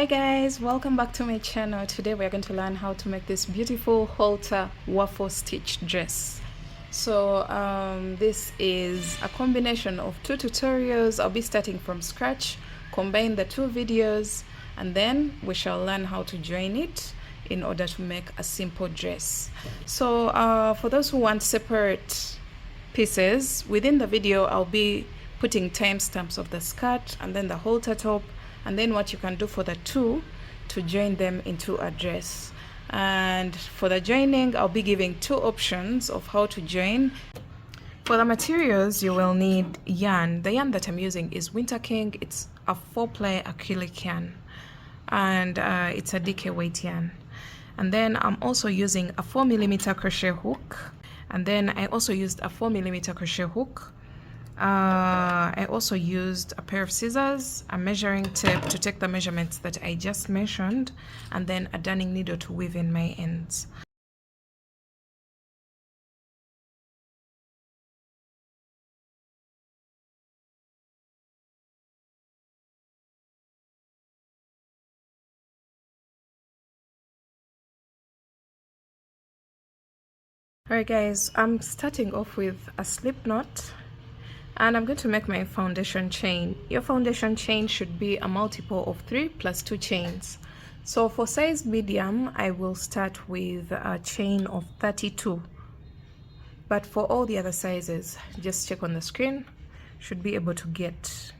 Hi guys, welcome back to my channel. Today we're going to learn how to make this beautiful halter waffle stitch dress. So this is a combination of two tutorials. I'll be starting from scratch, combine the two videos, and then we shall learn how to join it in order to make a simple dress. So for those who want separate pieces, within the video I'll be putting timestamps of the skirt and then the halter top, and then what you can do for the two to join them into a dress. And for the joining, I'll be giving two options of how to join. For the materials, you will need yarn. The yarn that I'm using is Winter King. It's a 4-ply acrylic yarn, and it's a DK weight yarn. And then I'm also using a 4mm crochet hook, and then I also used a 4mm crochet hook. I also used a pair of scissors, a measuring tape to take the measurements that I just mentioned, and then a darning needle to weave in my ends. Alright guys, I'm starting off with a slip knot, and I'm going to make my foundation chain. Your foundation chain should be a multiple of 3 plus 2 chains. So for size medium, I will start with a chain of 32. But for all the other sizes, just check on the screen. Should be able to get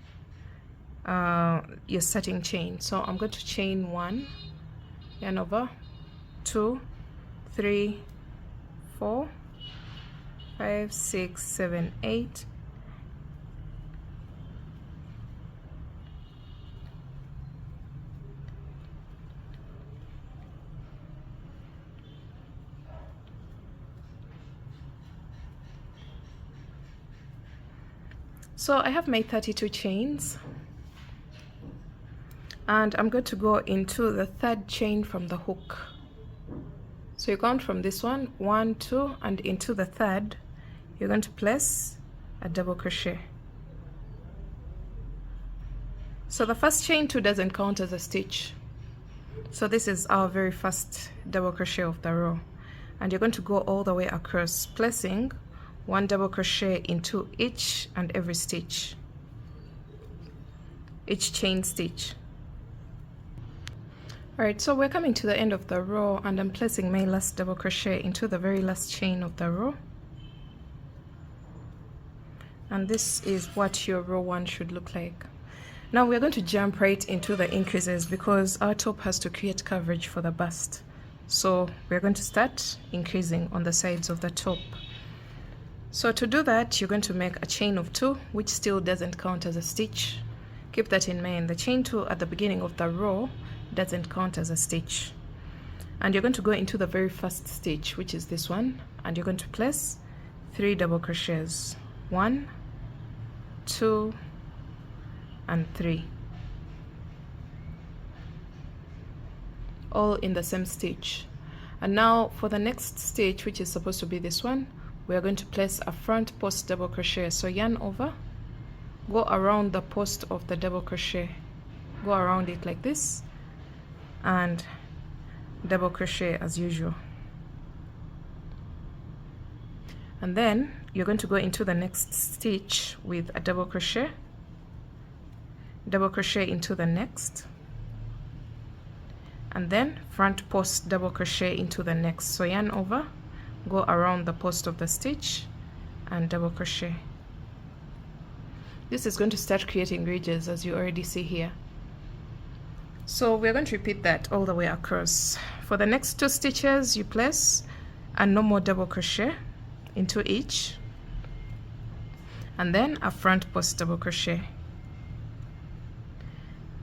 your starting chain. So I'm going to chain 1, yarn over, 2, 3, 4, 5, 6, 7, 8. So I have my 32 chains, and I'm going to go into the third chain from the hook. So you count from this one, 1, 2, and into the third, you're going to place a double crochet. So the first chain 2 doesn't count as a stitch. So this is our very first double crochet of the row. And you're going to go all the way across, placing 1 double crochet into each and every stitch, each chain stitch. Alright, so we're coming to the end of the row, and I'm placing my last double crochet into the very last chain of the row. And this is what your row 1 should look like. Now we're going to jump right into the increases because our top has to create coverage for the bust. So we're going to start increasing on the sides of the top. So to do that, you're going to make a chain of 2, which still doesn't count as a stitch. Keep that in mind. The chain 2 at the beginning of the row doesn't count as a stitch. And you're going to go into the very first stitch, which is this one, and you're going to place 3 double crochets. 1, 2, and 3. All in the same stitch. And now for the next stitch, which is supposed to be this one, we are going to place a front post double crochet. So yarn over, go around the post of the double crochet, go around it like this, and double crochet as usual. And then you're going to go into the next stitch with a double crochet into the next, and then front post double crochet into the next. So yarn over, go around the post of the stitch, and double crochet. This is going to start creating ridges, as you already see here. So we're going to repeat that all the way across. For the next 2 stitches, you place a normal double crochet into each, and then a front post double crochet,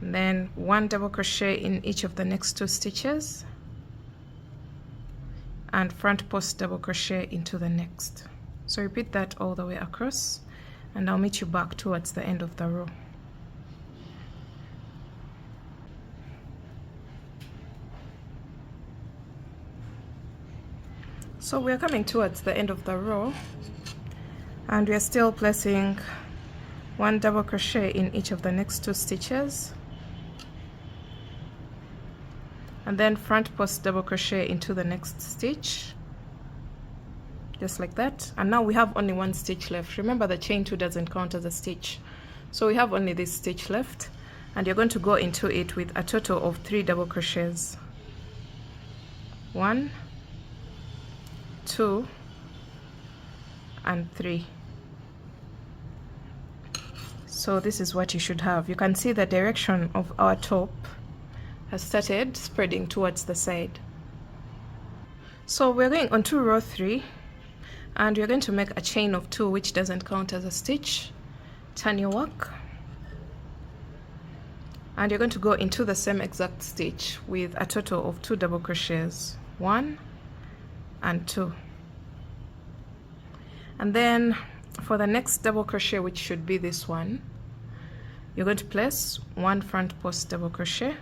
and then 1 double crochet in each of the next 2 stitches, and front post double crochet into the next. So repeat that all the way across, and I'll meet you back towards the end of the row. So we're coming towards the end of the row, and we're still placing 1 double crochet in each of the next 2 stitches, and then front post double crochet into the next stitch, just like that. And now we have only one stitch left. Remember, the chain 2 doesn't count as a stitch, so we have only this stitch left, and you're going to go into it with a total of 3 double crochets. 1, 2, and 3. So this is what you should have. You can see the direction of our top has started spreading towards the side. So we're going on to row 3, and you're going to make a chain of 2, which doesn't count as a stitch. Turn your work, and you're going to go into the same exact stitch with a total of 2 double crochets. 1 and 2. And then for the next double crochet, which should be this one, you're going to place 1 front post double crochet,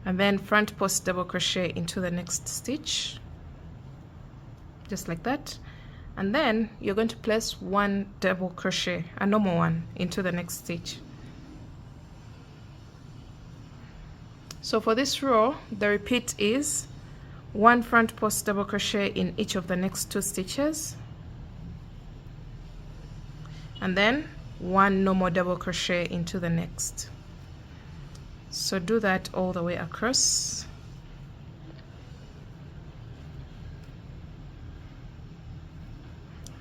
and then front post double crochet into the next stitch, just like that. And then you're going to place 1 double crochet, a normal one, into the next stitch. So for this row, the repeat is 1 front post double crochet in each of the next 2 stitches, and then 1 normal double crochet into the next. So do that all the way across.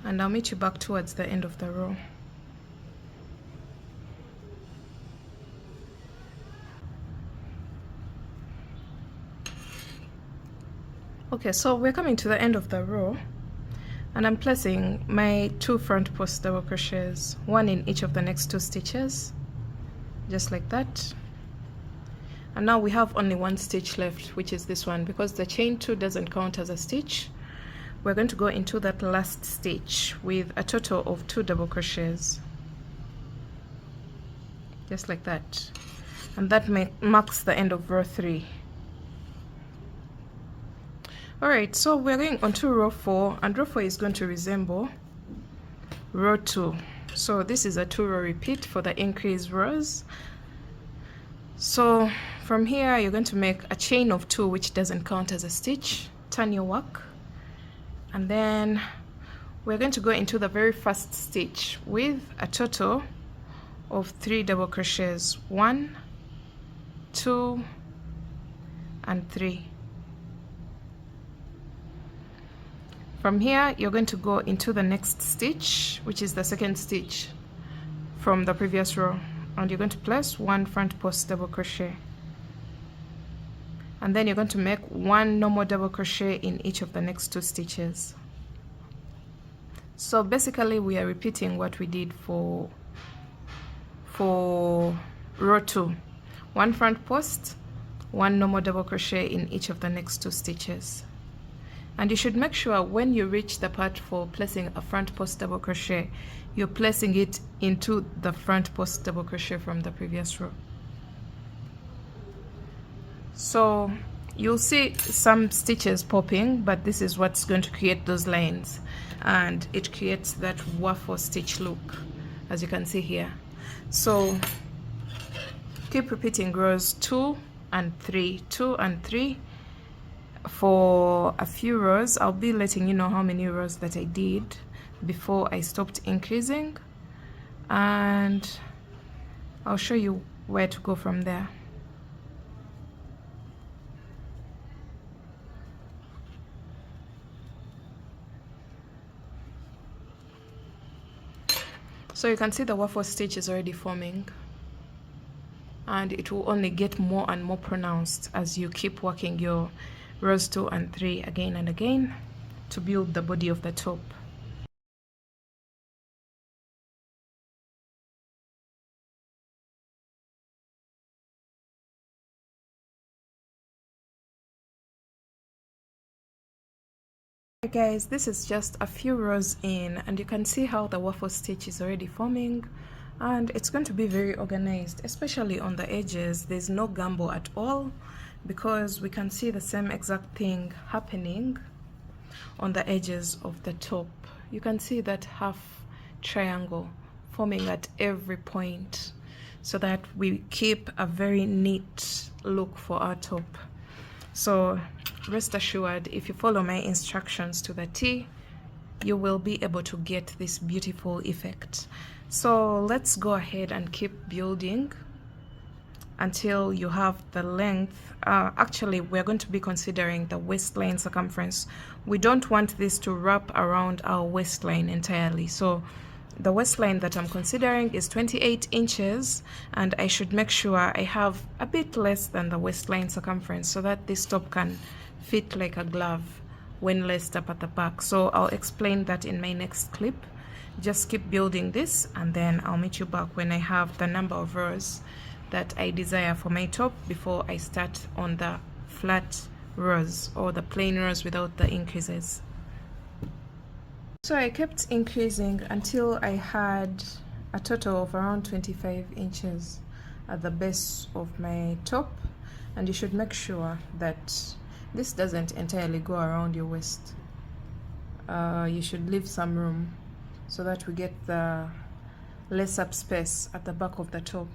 And I'll meet you back towards the end of the row. Okay, so we're coming to the end of the row, and I'm placing my 2 front post double crochets, 1 in each of the next 2 stitches, just like that. And now we have only 1 stitch left, which is this one. Because the chain 2 doesn't count as a stitch, we're going to go into that last stitch with a total of 2 double crochets, just like that. And that marks the end of row 3. Alright, so we're going on to row 4, and row 4 is going to resemble row 2. So this is a 2-row repeat for the increased rows. So from here, you're going to make a chain of 2, which doesn't count as a stitch. Turn your work, and then we're going to go into the very first stitch with a total of 3 double crochets. 1, 2, and 3. From here, you're going to go into the next stitch, which is the second stitch from the previous row, and you're going to place 1 front post double crochet, and then you're going to make 1 normal double crochet in each of the next 2 stitches. So basically we are repeating what we did for row 2. 1 front post, 1 normal double crochet in each of the next 2 stitches. And you should make sure when you reach the part for placing a front post double crochet, you're placing it into the front post double crochet from the previous row. So you'll see some stitches popping, but this is what's going to create those lines, and it creates that waffle stitch look, as you can see here. So keep repeating rows 2 and 3, 2 and 3 for a few rows. I'll be letting you know how many rows that I did before I stopped increasing, and I'll show you where to go from there. So you can see the waffle stitch is already forming, and it will only get more and more pronounced as you keep working your rows 2 and 3 again and again to build the body of the top. Hey guys, this is just a few rows in, and you can see how the waffle stitch is already forming, and it's going to be very organized, especially on the edges. There's no gumbo at all, because we can see the same exact thing happening on the edges of the top. You can see that half triangle forming at every point. so that we keep a very neat look for our top. So rest assured, if you follow my instructions to the T, you will be able to get this beautiful effect. So let's go ahead and keep building until you have the length. Actually, we're going to be considering the waistline circumference. We don't want this to wrap around our waistline entirely. So the waistline that I'm considering is 28 inches, and I should make sure I have a bit less than the waistline circumference so that this top can fit like a glove when laced up at the back. So I'll explain that in my next clip. Just keep building this, and then I'll meet you back when I have the number of rows that I desire for my top before I start on the flat rows or the plain rows without the increases. So I kept increasing until I had a total of around 25 inches at the base of my top, and you should make sure that this doesn't entirely go around your waist. You should leave some room so that we get the lace up space at the back of the top.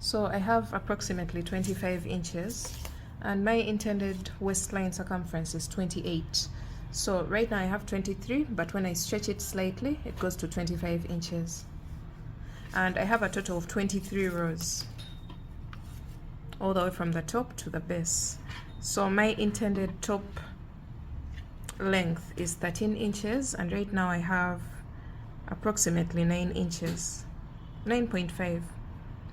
So I have approximately 25 inches, and my intended waistline circumference is 28. So right now I have 23, but when I stretch it slightly, it goes to 25 inches. And I have a total of 23 rows, all the way from the top to the base. So my intended top length is 13 inches, and right now I have approximately 9 inches, 9.5.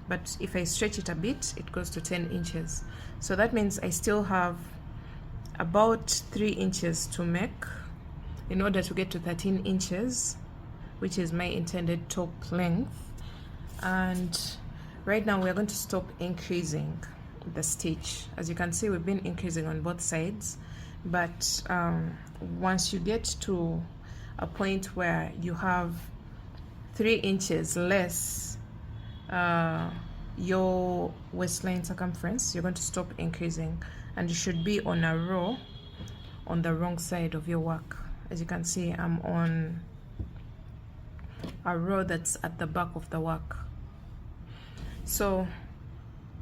But if I stretch it a bit, it goes to 10 inches. So that means I still have about 3 inches to make in order to get to 13 inches, which is my intended top length. And right now we're going to stop increasing the stitch. As you can see, we've been increasing on both sides, but once you get to a point where you have 3 inches less your waistline circumference, you're going to stop increasing, and you should be on a row on the wrong side of your work. As you can see, I'm on a row that's at the back of the work. So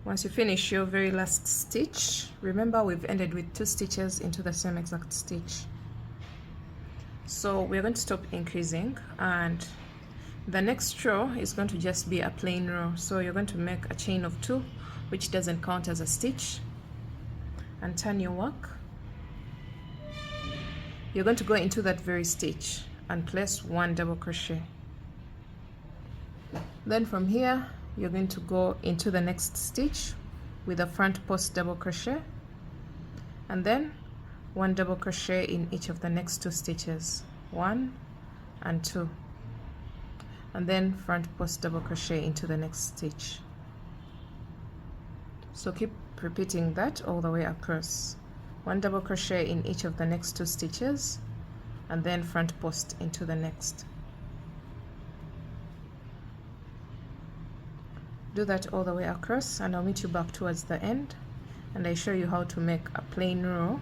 once you finish your very last stitch, remember we've ended with 2 stitches into the same exact stitch. So we're going to stop increasing, and the next row is going to just be a plain row. So you're going to make a chain of 2, which doesn't count as a stitch, and turn your work. You're going to go into that very stitch and place 1 double crochet. Then from here you're going to go into the next stitch with a front post double crochet, and then 1 double crochet in each of the next 2 stitches, 1 and 2, and then front post double crochet into the next stitch. So keep repeating that all the way across. 1 double crochet in each of the next 2 stitches, and then front post into the next. Do that all the way across, and I'll meet you back towards the end, and I show you how to make a plain row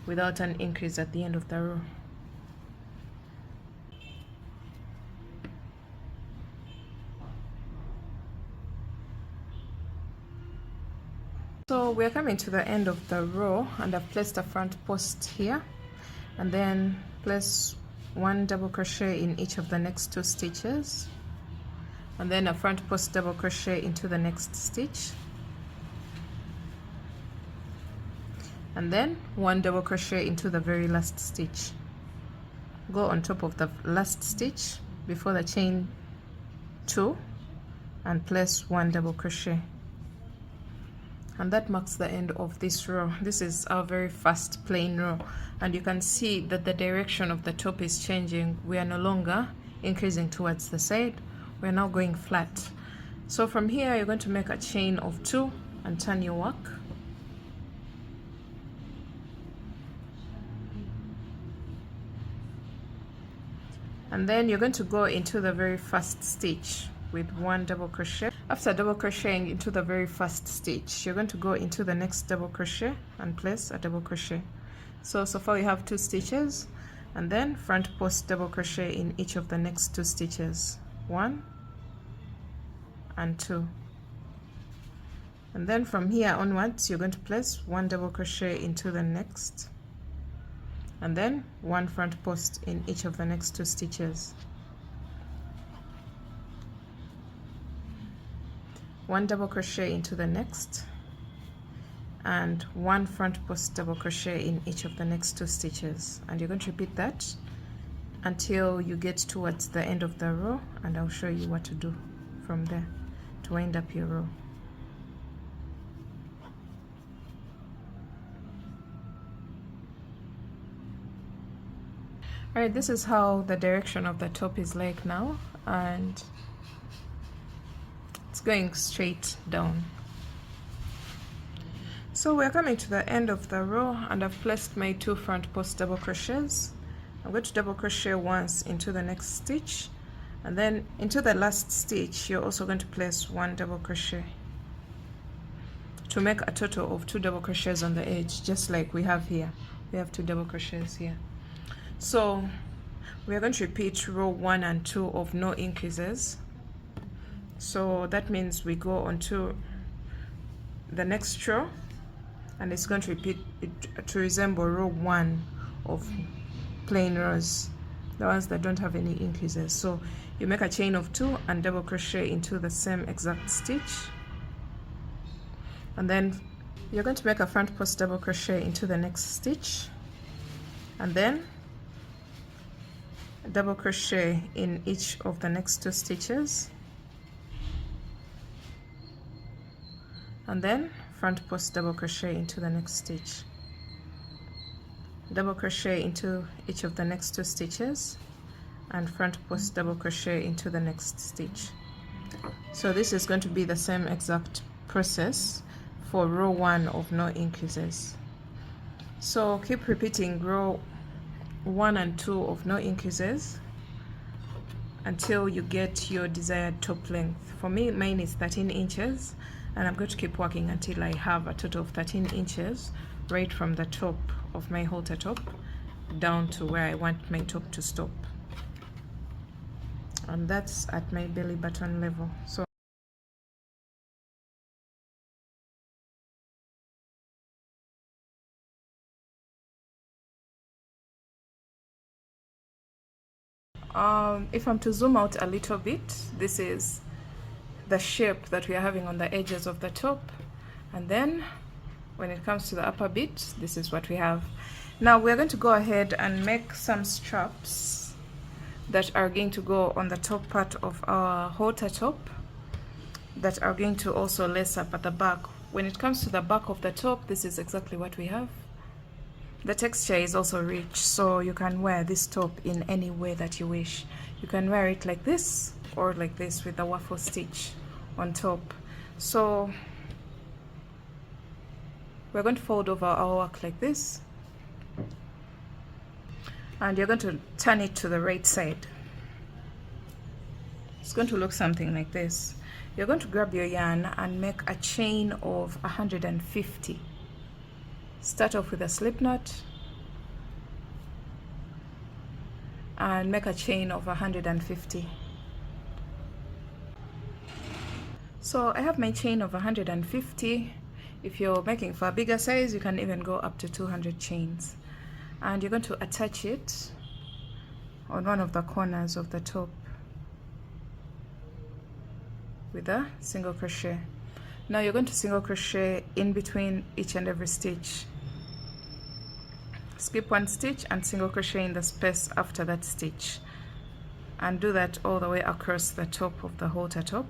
without an increase at the end of the row. So we're coming to the end of the row, and I've placed a front post here, and then place 1 double crochet in each of the next 2 stitches, and then a front post double crochet into the next stitch, and then 1 double crochet into the very last stitch. Go on top of the last stitch before the chain 2 and place 1 double crochet. And that marks the end of this row. This is our very first plain row, and you can see that the direction of the top is changing. We are no longer increasing towards the side, we're now going flat. So from here you're going to make a chain of 2 and turn your work. And then you're going to go into the very first stitch with 1 double crochet. After double crocheting into the very first stitch, you're going to go into the next double crochet and place a double crochet. So far we have 2 stitches, and then front post double crochet in each of the next 2 stitches, 1 and 2. And then from here onwards you're going to place 1 double crochet into the next, and then 1 front post in each of the next 2 stitches. 1 double crochet into the next, and 1 front post double crochet in each of the next 2 stitches, and you're going to repeat that until you get towards the end of the row, and I'll show you what to do from there to wind up your row. Alright, this is how the direction of the top is like now, and it's going straight down. So we're coming to the end of the row, and I've placed my 2 front post double crochets. I'm going to double crochet once into the next stitch, and then into the last stitch you're also going to place 1 double crochet to make a total of 2 double crochets on the edge, just like we have here. We have 2 double crochets here. So we are going to repeat row 1 and 2 of no increases. So that means we go on to the next row, and it's going to repeat it to resemble row 1 of plain rows, the ones that don't have any increases. So you make a chain of 2 and double crochet into the same exact stitch, and then you're going to make a front post double crochet into the next stitch, and then double crochet in each of the next 2 stitches, and then front post double crochet into the next stitch, double crochet into each of the next 2 stitches, and front post double crochet into the next stitch. So this is going to be the same exact process for row 1 of no increases. So keep repeating row 1 and 2 of no increases until you get your desired top length. For me, mine is 13 inches, and I'm going to keep working until I have a total of 13 inches right from the top of my halter top down to where I want my top to stop, and that's at my belly button level. So if I'm to zoom out a little bit, this is the shape that we are having on the edges of the top, and then when it comes to the upper bit, this is what we have. Now we're going to go ahead and make some straps that are going to go on the top part of our halter top, that are going to also lace up at the back. When it comes to the back of the top, this is exactly what we have. The texture is also rich, so you can wear this top in any way that you wish. You can wear it like this or like this with the waffle stitch on top. So we're going to fold over our work like this, and you're going to turn it to the right side. It's going to look something like this. You're going to grab your yarn and make a chain of 150. Start off with a slip knot and make a chain of 150. So I have my chain of 150. If you're making for a bigger size, you can even go up to 200 chains, and you're going to attach it on one of the corners of the top with a single crochet. Now you're going to single crochet in between each and every stitch. Skip 1 stitch and single crochet in the space after that stitch, and do that all the way across the top of the halter top.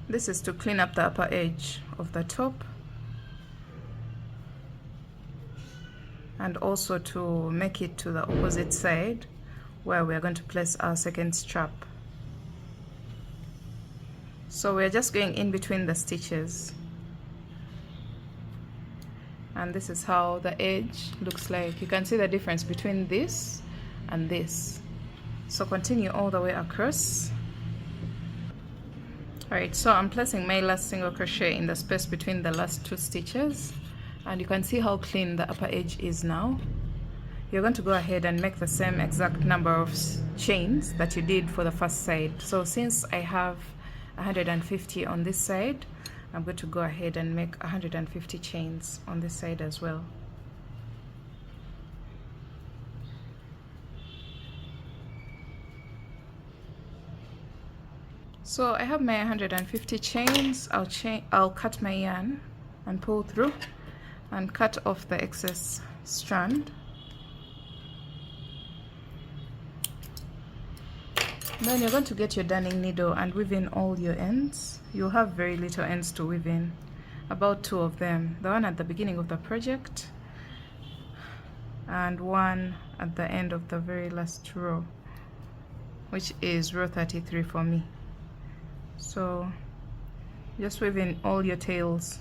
This is to clean up the upper edge of the top, and also to make it to the opposite side where we are going to place our second strap. So we're just going in between the stitches, and this is how the edge looks like. You can see the difference between this and this. So continue all the way across. Alright, so I'm placing my last single crochet in the space between the last 2 stitches, and you can see how clean the upper edge is now. you're going to go ahead and make the same exact number of chains that you did for the first side. So since I have 150 on this side, I'm going to go ahead and make 150 chains on this side as well. So I have my 150 chains. I'll cut my yarn and pull through and cut off the excess strand. Then you're going to get your darning needle and weave in all your ends. You'll have very little ends to weave in, about 2 of them, the one at the beginning of the project and one at the end of the very last row, which is row 33 for me. So just weave in all your tails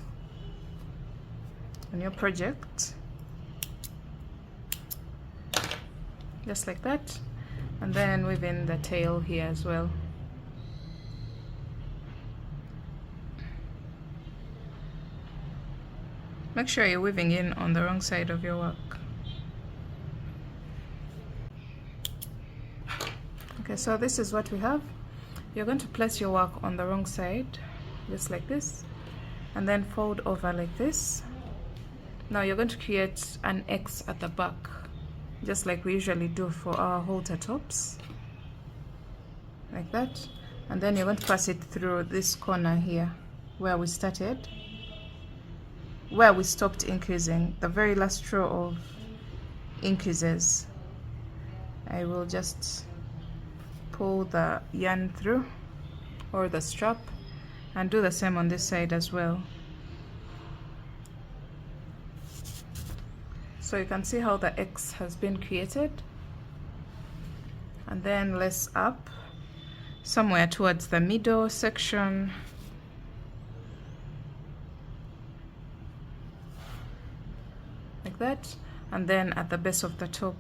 on your project, just like that, and then weave in the tail here as well. Make sure you're weaving in on the wrong side of your work. Okay, so this is what we have. You're going to place your work on the wrong side, just like this, and then fold over like this. Now you're going to create an X at the back, just like we usually do for our halter tops, like that. And then you're going to pass it through this corner here where we started, where we stopped increasing, the very last row of increases. I will just pull the yarn through, or the strap, and do the same on this side as well. So you can see how the X has been created, and then lace up somewhere towards the middle section, like that, and then at the base of the top.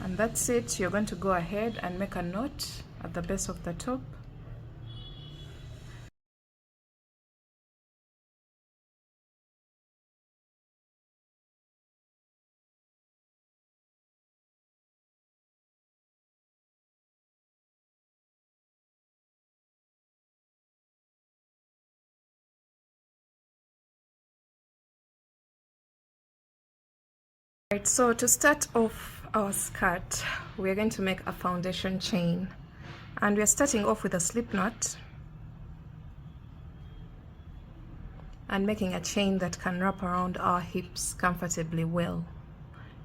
And that's it. You're going to go ahead and make a knot at the base of the top. Right, so to start off our skirt, we're going to make a foundation chain, and we're starting off with a slip knot and making a chain that can wrap around our hips comfortably well.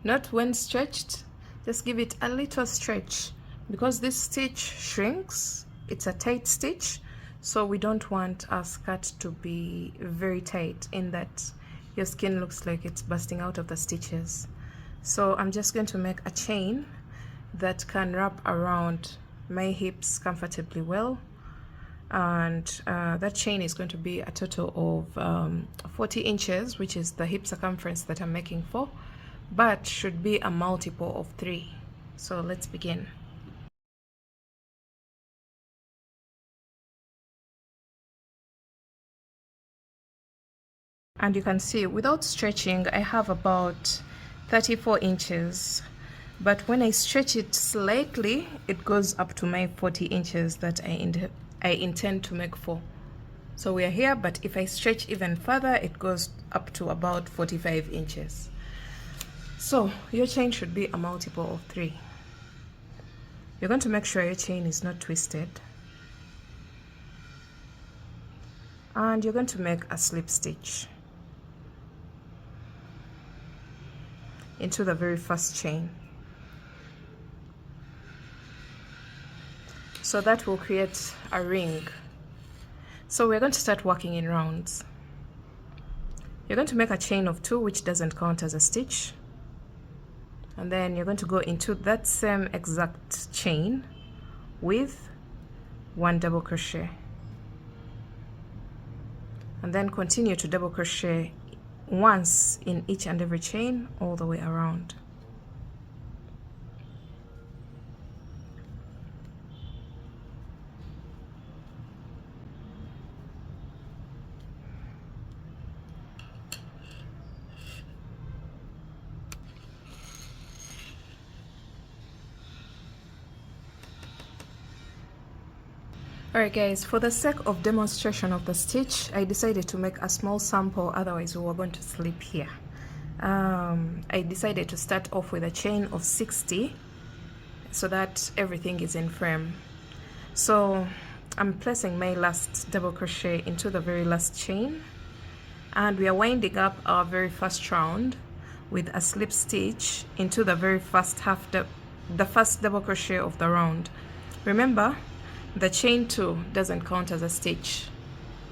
Not when stretched, just give it a little stretch, because this stitch shrinks. It's a tight stitch, so we don't want our skirt to be very tight in that your skin looks like it's bursting out of the stitches. So I'm just going to make a chain that can wrap around my hips comfortably well, and that chain is going to be a total of 40 inches, which is the hip circumference that I'm making for, but should be a multiple of 3. So let's begin. And you can see without stretching I have about 34 inches, but when I stretch it slightly it goes up to my 40 inches that I intend to make for. So we are here, but if I stretch even further it goes up to about 45 inches. So your chain should be a multiple of 3. You're going to make sure your chain is not twisted, and you're going to make a slip stitch into the very first chain. So that will create a ring. So we're going to start working in rounds. You're going to make a chain of 2, which doesn't count as a stitch, and then you're going to go into that same exact chain with 1 double crochet, and then continue to double crochet once in each and every chain all the way around. Alright guys, for the sake of demonstration of the stitch, I decided to make a small sample, otherwise we were going to sleep here. I decided to start off with a chain of 60 so that everything is in frame. So I'm placing my last double crochet into the very last chain, and we are winding up our very first round with a slip stitch into the very first the first double crochet of the round. Remember, the chain 2 doesn't count as a stitch,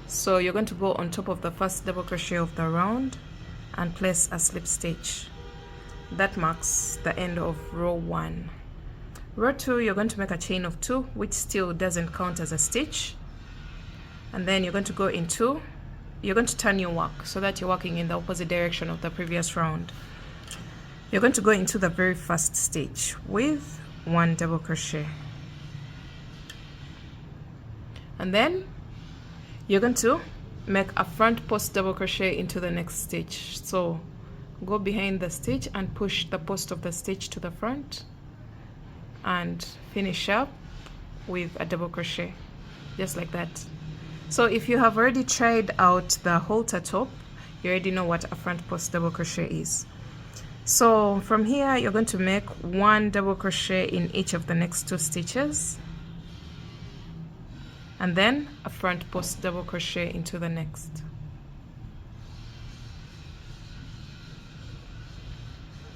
so you're going to go on top of the first double crochet of the round and place a slip stitch. That marks the end of row 1. Row 2, you're going to make a chain of 2, which still doesn't count as a stitch, and then you're going to go into, you're going to turn your work so that you're working in the opposite direction of the previous round. You're going to go into the very first stitch with 1 double crochet, and then you're going to make a front post double crochet into the next stitch. So go behind the stitch and push the post of the stitch to the front and finish up with a double crochet, just like that. So if you have already tried out the halter top, you already know what a front post double crochet is. So from here you're going to make 1 double crochet in each of the next 2 stitches, and then a front post double crochet into the next.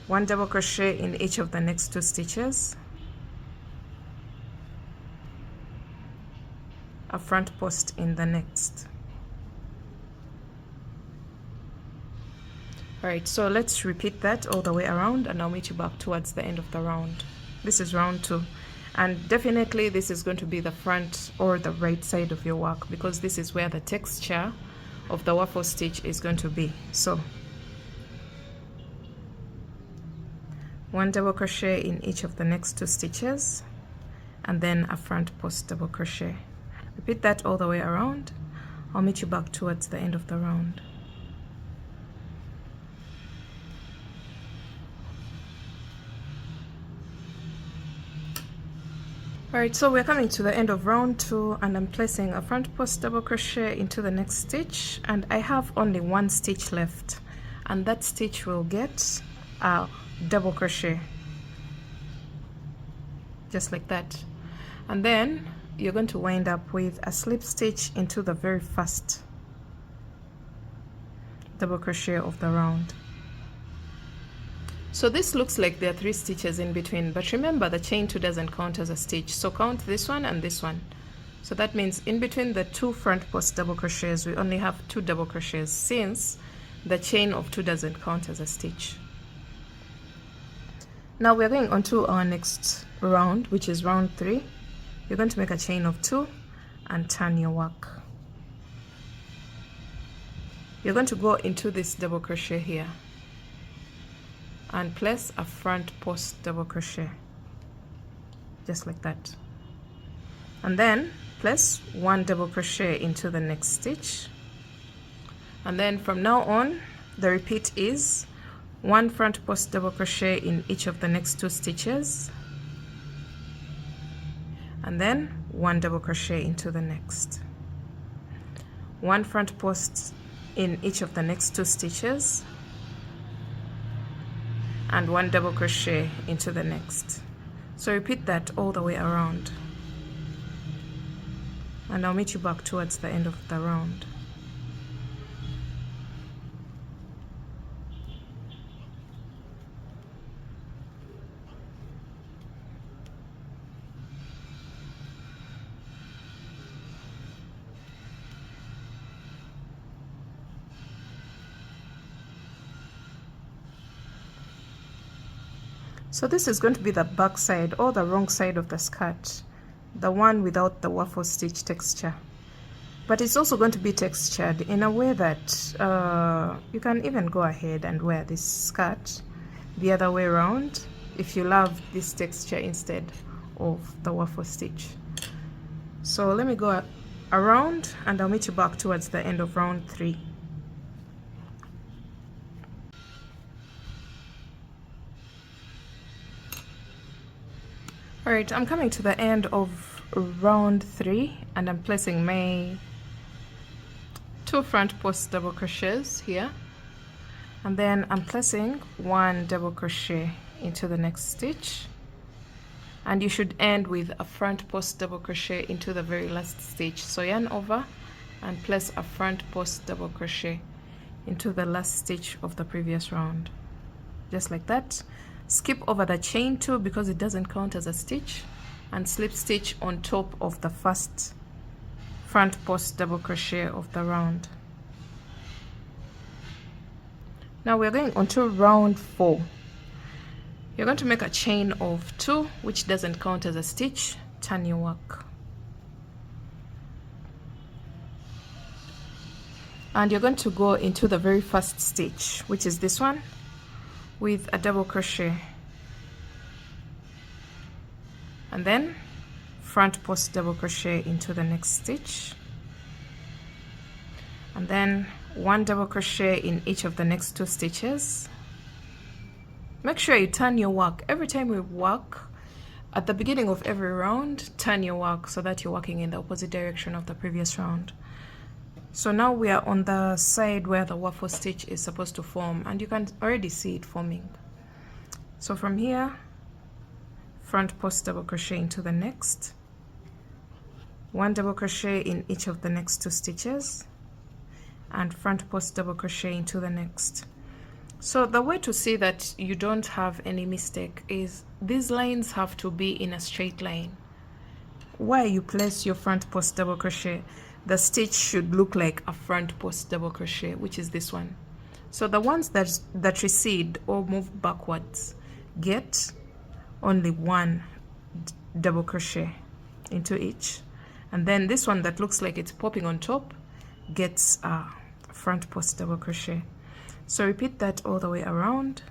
1 double crochet in each of the next 2 stitches, a front post in the next. Alright, so let's repeat that all the way around, and I'll meet you back towards the end of the round. This is round 2. And definitely this is going to be the front or the right side of your work, because this is where the texture of the waffle stitch is going to be. So 1 double crochet in each of the next 2 stitches, and then a front post double crochet. Repeat that all the way around. I'll meet you back towards the end of the round. Alright, so we're coming to the end of round 2, and I'm placing a front post double crochet into the next stitch, and I have only 1 stitch left, and that stitch will get a double crochet, just like that. And then you're going to wind up with a slip stitch into the very first double crochet of the round. So this looks like there are 3 stitches in between, but remember the chain 2 doesn't count as a stitch, so count this one and this one. So that means in between the 2 front post double crochets we only have 2 double crochets, since the chain of 2 doesn't count as a stitch. Now we're going on to our next round, which is round 3. You're going to make a chain of 2 and turn your work. You're going to go into this double crochet here and place a front post double crochet, just like that, and then place 1 double crochet into the next stitch, and then from now on the repeat is 1 front post double crochet in each of the next 2 stitches, and then 1 double crochet into the next, 1 front post in each of the next 2 stitches, and 1 double crochet into the next. So repeat that all the way around, and I'll meet you back towards the end of the round. So this is going to be the back side, or the wrong side of the skirt, the one without the waffle stitch texture. But it's also going to be textured in a way that you can even go ahead and wear this skirt the other way around if you love this texture instead of the waffle stitch. So let me go around, and I'll meet you back towards the end of round 3. Alright, I'm coming to the end of round 3 and I'm placing my 2 front post double crochets here, and then I'm placing 1 double crochet into the next stitch, and you should end with a front post double crochet into the very last stitch. So yarn over and place a front post double crochet into the last stitch of the previous round, just like that. Skip over the chain 2 because it doesn't count as a stitch, and slip stitch on top of the first front post double crochet of the round. Now we're going on to round 4. You're going to make a chain of 2, which doesn't count as a stitch. Turn your work, and you're going to go into the very first stitch, which is this one, with a double crochet, and then front post double crochet into the next stitch, and then 1 double crochet in each of the next 2 stitches. Make sure you turn your work every time we work. At the beginning of every round, turn your work so that you're working in the opposite direction of the previous round. So now we are on the side where the waffle stitch is supposed to form, and you can already see it forming. So from here, front post double crochet into the next, 1 double crochet in each of the next 2 stitches, and front post double crochet into the next. So the way to see that you don't have any mistake is these lines have to be in a straight line. Where you place your front post double crochet, the stitch should look like a front post double crochet, which is this one. So the ones that recede or move backwards get only 1 double crochet into each, and then this one that looks like it's popping on top gets a front post double crochet. So repeat that all the way around.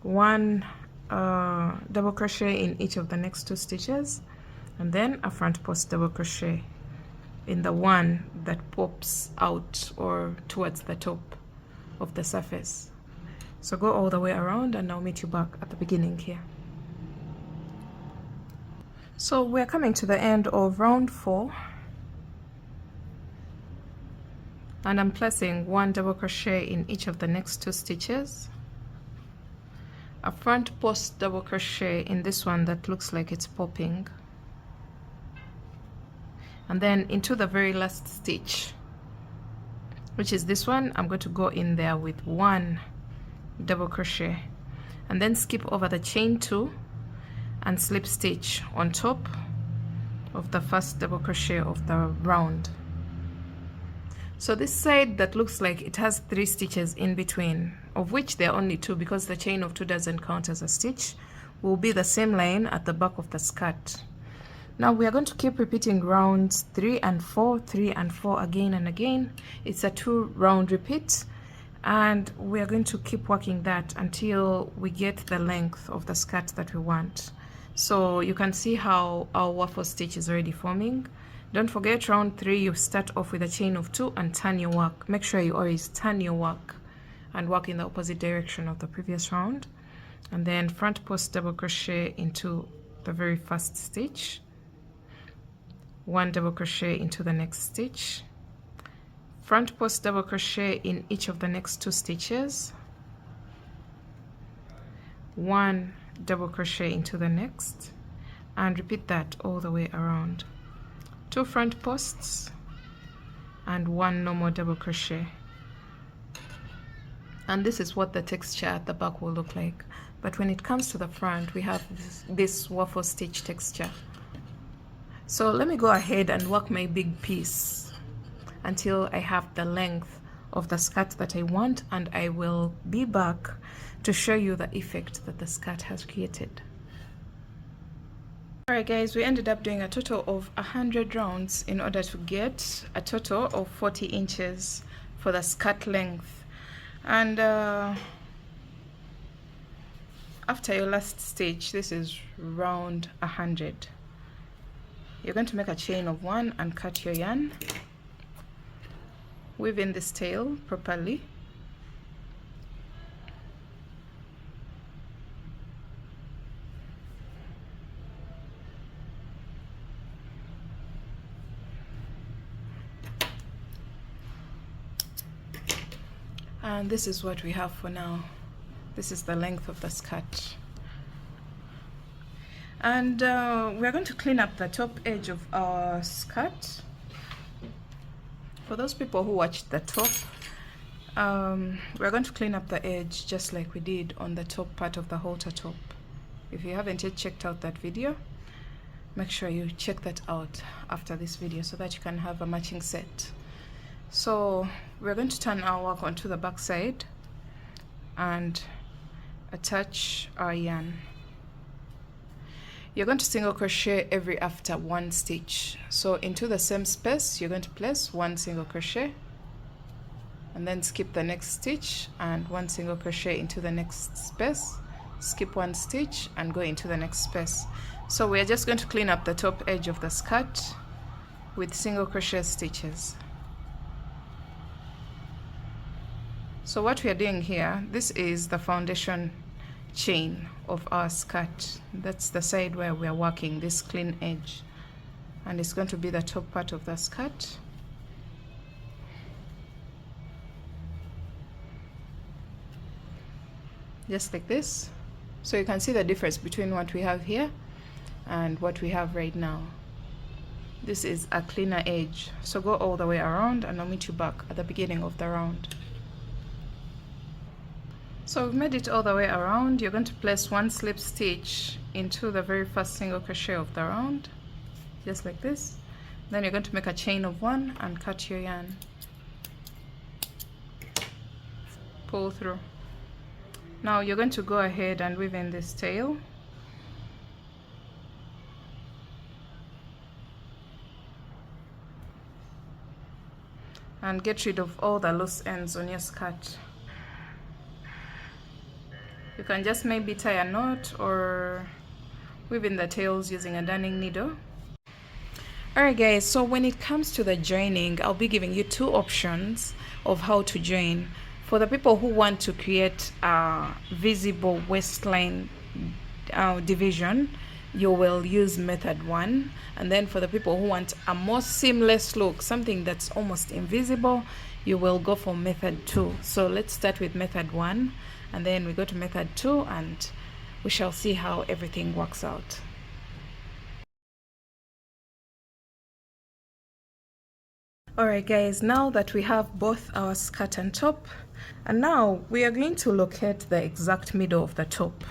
1 double crochet in each of the next 2 stitches, and then a front post double crochet in the one that pops out or towards the top of the surface. So go all the way around, and I'll meet you back at the beginning here. So we're coming to the end of round 4, and I'm placing 1 double crochet in each of the next 2 stitches, a front post double crochet in this one that looks like it's popping, and then into the very last stitch, which is this one, I'm going to go in there with 1 double crochet, and then skip over the chain 2 and slip stitch on top of the first double crochet of the round. So this side that looks like it has 3 stitches in between, of which there are only 2 because the chain of 2 doesn't count as a stitch, will be the same line at the back of the skirt. Now we are going to keep repeating rounds 3 and 4, 3 and 4 again and again. It's a 2 round repeat, and we are going to keep working that until we get the length of the skirt that we want. So you can see how our waffle stitch is already forming. Don't forget, round 3 you start off with a chain of 2 and turn your work. Make sure you always turn your work and work in the opposite direction of the previous round, and then front post double crochet into the very first stitch, 1 double crochet into the next stitch, front post double crochet in each of the next 2 stitches, 1 double crochet into the next, and repeat that all the way around. 2 front posts and 1 normal double crochet, and this is what the texture at the back will look like. But when it comes to the front, we have this waffle stitch texture. So let me go ahead and work my big piece until I have the length of the skirt that I want, and I will be back to show you the effect that the skirt has created. Alright guys, we ended up doing a total of 100 rounds in order to get a total of 40 inches for the skirt length. And after your last stitch, this is round 100. You're going to make a chain of 1 and cut your yarn. Weave in this tail properly. And this is what we have for now. This is the length of the skirt. And we're going to clean up the top edge of our skirt. For those people who watched the top, we're going to clean up the edge just like we did on the top part of the halter top. If you haven't yet checked out that video, make sure you check that out after this video so that you can have a matching set. So we're going to turn our work onto the back side and attach our yarn. You're going to single crochet every after one stitch. So into the same space, you're going to place one single crochet and then skip the next stitch and one single crochet into the next space, skip one stitch and go into the next space. So we're just going to clean up the top edge of the skirt with single crochet stitches. So what we are doing here, this is the foundation chain of our skirt. That's the side where we are working, this clean edge, and it's going to be the top part of the skirt. Just like this. So you can see the difference between what we have here and what we have right now. This is a cleaner edge. So go all the way around and I'll meet you back at the beginning of the round. So we've made it all the way around. You're going to place one slip stitch into the very first single crochet of the round, just like this. Then you're going to make a chain of one and cut your yarn. Pull through. Now you're going to go ahead and weave in this tail. And get rid of all the loose ends on your skirt. You can just maybe tie a knot or weave in the tails using a darning needle. Alright guys, so when it comes to the joining, I'll be giving you two options of how to join. For the people who want to create a visible waistline division, you will use method 1. And then for the people who want a more seamless look, something that's almost invisible, you will go for method 2. So let's start with method 1 and then we go to method 2 and we shall see how everything works out. Alright guys, now that we have both our skirt and top, and now we are going to locate the exact middle of the top.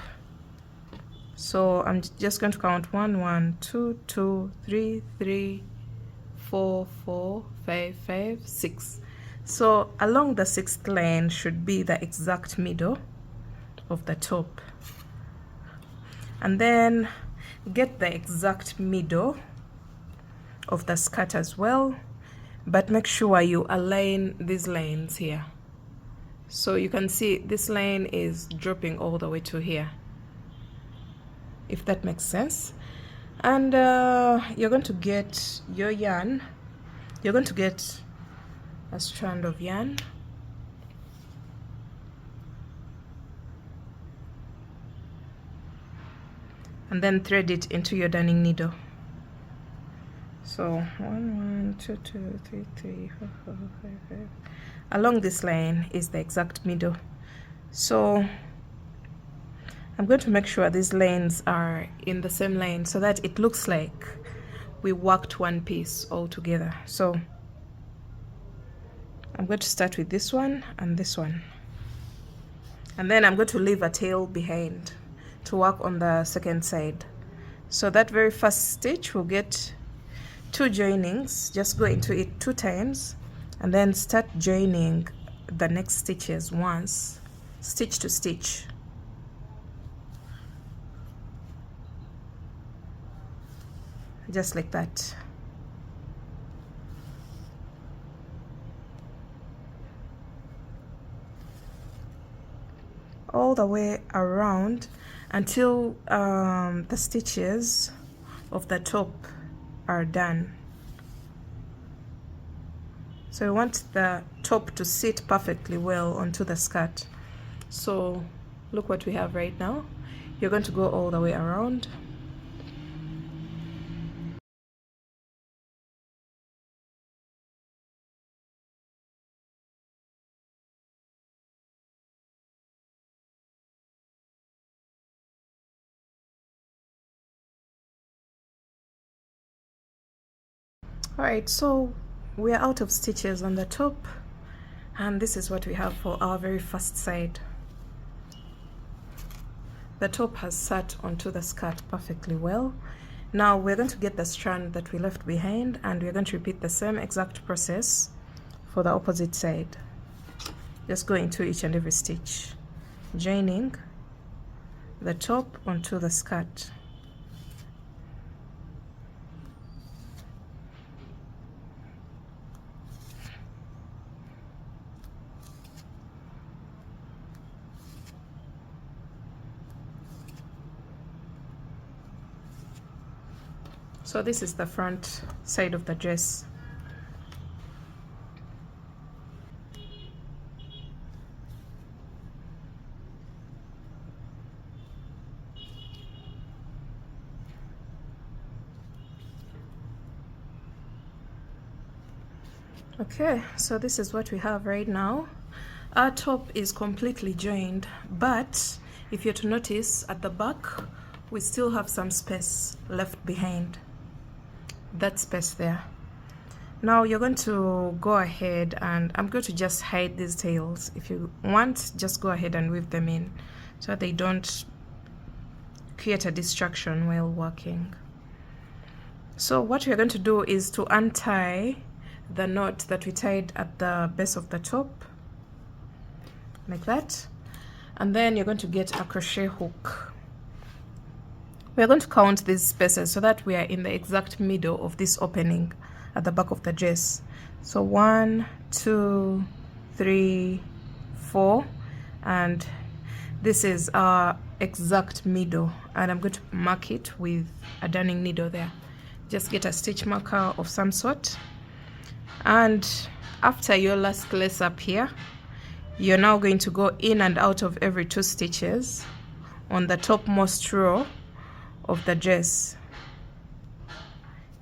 So I'm just going to count 1, 1, 2, 2, 3, 3, 4, 4, 5, 5, 6. So along the 6th line should be the exact middle of the top. And then get the exact middle of the skirt as well, but make sure you align these lines here. So you can see this line is dropping all the way to here, if that makes sense. And you're going to get your yarn. You're going to get a strand of yarn, and then thread it into your darning needle. So 1, 1, 2, 2, 3, 3, 4, 4, 5, 5. Along this line is the exact middle. So I'm going to make sure these lanes are in the same line so that it looks like we worked one piece all together. So I'm going to start with this one and this one, and then I'm going to leave a tail behind to work on the second side. So that very first stitch will get 2 joinings. Just go into it 2 times and then start joining the next stitches once, stitch to stitch. Just like that. All the way around until the stitches of the top are done. So we want the top to sit perfectly well onto the skirt. So look what we have right now. You're going to go all the way around. All right, so we are out of stitches on the top, and this is what we have for our very first side. The top has sat onto the skirt perfectly well. Now we're going to get the strand that we left behind, and we're going to repeat the same exact process for the opposite side. Just go into each and every stitch, joining the top onto the skirt. So this is the front side of the dress. Okay, so this is what we have right now. Our top is completely joined, but if you're to notice at the back, we still have some space left behind. That space there. Now you're going to go ahead, and I'm going to just hide these tails. If you want, just go ahead and weave them in so that they don't create a distraction while working. So what we're going to do is to untie the knot that we tied at the base of the top, like that, and then you're going to get a crochet hook. We're going to count these spaces so that we are in the exact middle of this opening at the back of the dress. So 1, 2, 3, 4, and this is our exact middle, and I'm going to mark it with a darning needle there. Just get a stitch marker of some sort, and after your last lace up here, you're now going to go in and out of every 2 stitches on the topmost row of the dress,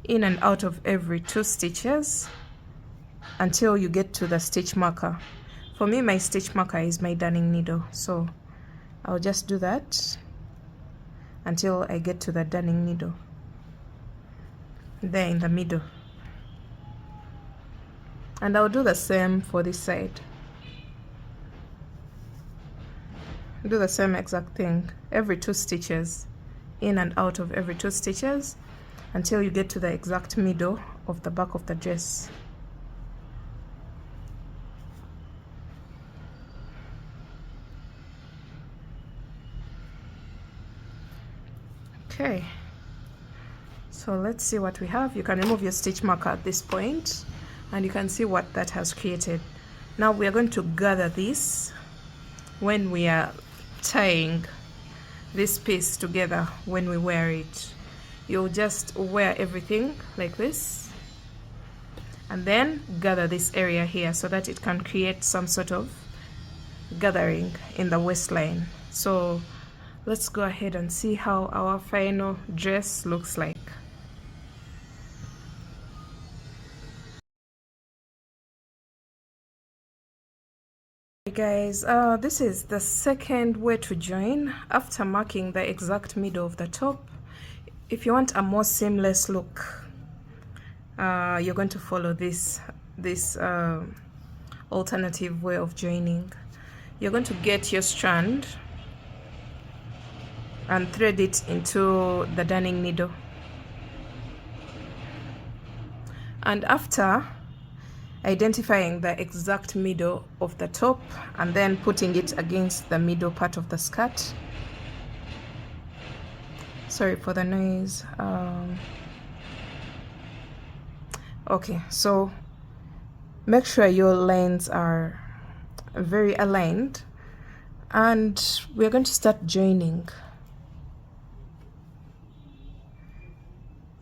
in and out of every 2 stitches until you get to the stitch marker. For me, my stitch marker is my darning needle, so I'll just do that until I get to the darning needle there in the middle, and I'll do the same for this side. Do the same exact thing, every 2 stitches, in and out of every 2 stitches until you get to the exact middle of the back of the dress. Okay, so let's see what we have. You can remove your stitch marker at this point, and you can see what that has created. Now we are going to gather this when we are tying this piece together. When we wear it, you'll just wear everything like this, and then gather this area here so that it can create some sort of gathering in the waistline. So let's go ahead and see how our final dress looks like. Guys, this is the second way to join after marking the exact middle of the top. If you want a more seamless look, you're going to follow this alternative way of joining. You're going to get your strand and thread it into the darning needle, and after identifying the exact middle of the top and then putting it against the middle part of the skirt. Sorry for the noise. Okay, so make sure your lines are very aligned, and we're going to start joining.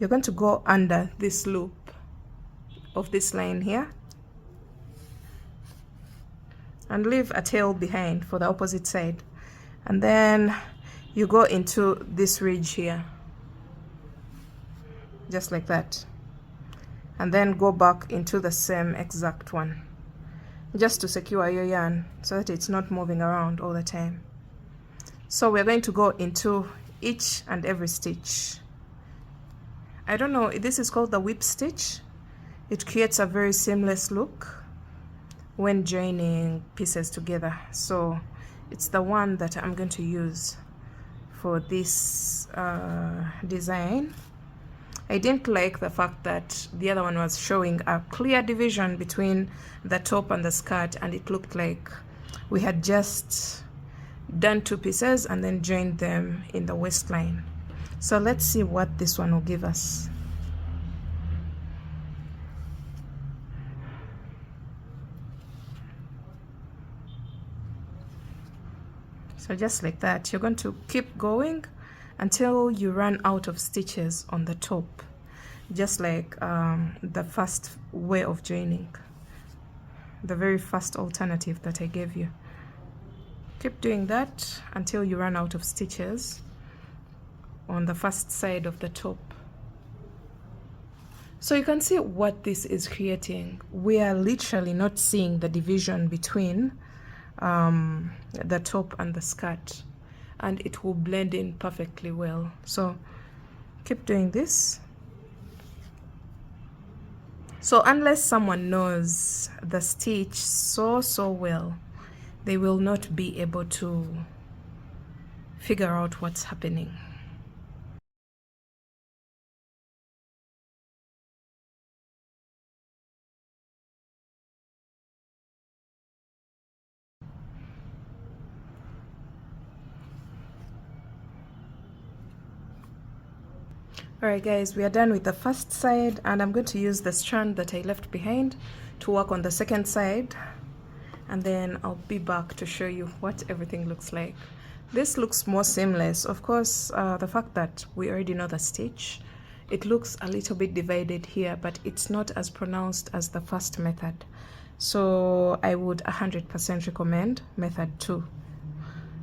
You're going to go under this loop of this line here and leave a tail behind for the opposite side, and then you go into this ridge here just like that, and then go back into the same exact one just to secure your yarn so that it's not moving around all the time. So we're going to go into each and every stitch. I don't know, this is called the whip stitch. It creates a very seamless look when joining pieces together. So it's the one that I'm going to use for this design. I didn't like the fact that the other one was showing a clear division between the top and the skirt, and it looked like we had just done two pieces and then joined them in the waistline. So let's see what this one will give us. So just like that, you're going to keep going until you run out of stitches on the top, just like the first way of joining, the very first alternative that I gave you. Keep doing that until you run out of stitches on the first side of the top. So you can see what this is creating. We are literally not seeing the division between the top and the skirt, and it will blend in perfectly well. So keep doing this. So unless someone knows the stitch so well, they will not be able to figure out what's happening. Alright guys, we are done with the first side, and I'm going to use the strand that I left behind to work on the second side, and then I'll be back to show you what everything looks like. This looks more seamless. Of course, the fact that we already know the stitch, it looks a little bit divided here, but it's not as pronounced as the first method. So I would 100% recommend method 2.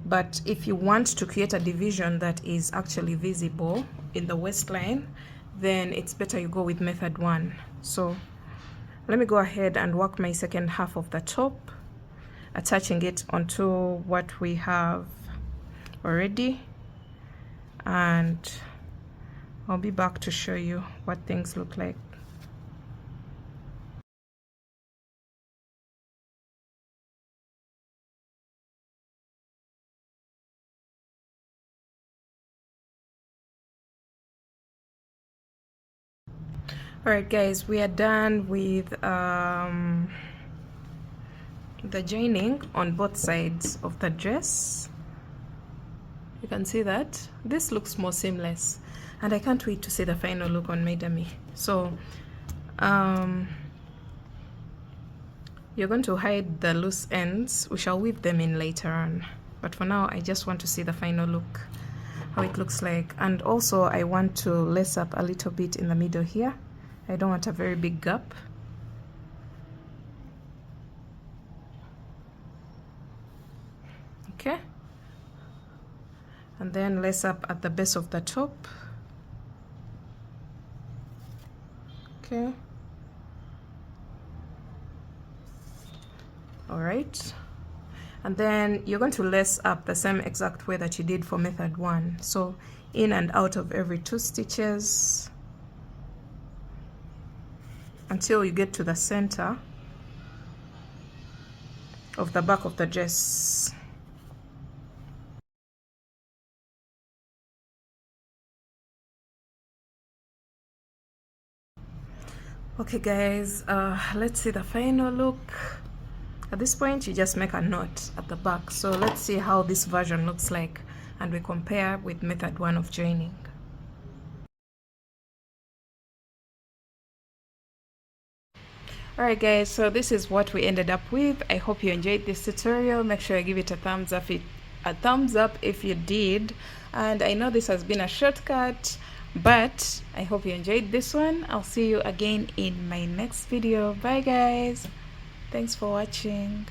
But if you want to create a division that is actually visible in the waistline, then it's better you go with method 1. So let me go ahead and work my second half of the top, attaching it onto what we have already, and I'll be back to show you what things look like. Alright guys, we are done with the joining on both sides of the dress. You can see that this looks more seamless, and I can't wait to see the final look on my dummy. So you're going to hide the loose ends. We shall weave them in later on, but for now I just want to see the final look, how it looks like. And also I want to lace up a little bit in the middle here. I don't want a very big gap. Okay, and then lace up at the base of the top. Okay, all right, and then you're going to lace up the same exact way that you did for method 1. So in and out of every 2 stitches until you get to the center of the back of the dress. Okay guys, let's see the final look. At this point you just make a knot at the back. So let's see how this version looks like, and we compare with method 1 of joining. Alright guys, so this is what we ended up with. I hope you enjoyed this tutorial. Make sure you give it a thumbs up if you did. And I know this has been a shortcut, but I hope you enjoyed this one. I'll see you again in my next video. Bye guys, thanks for watching.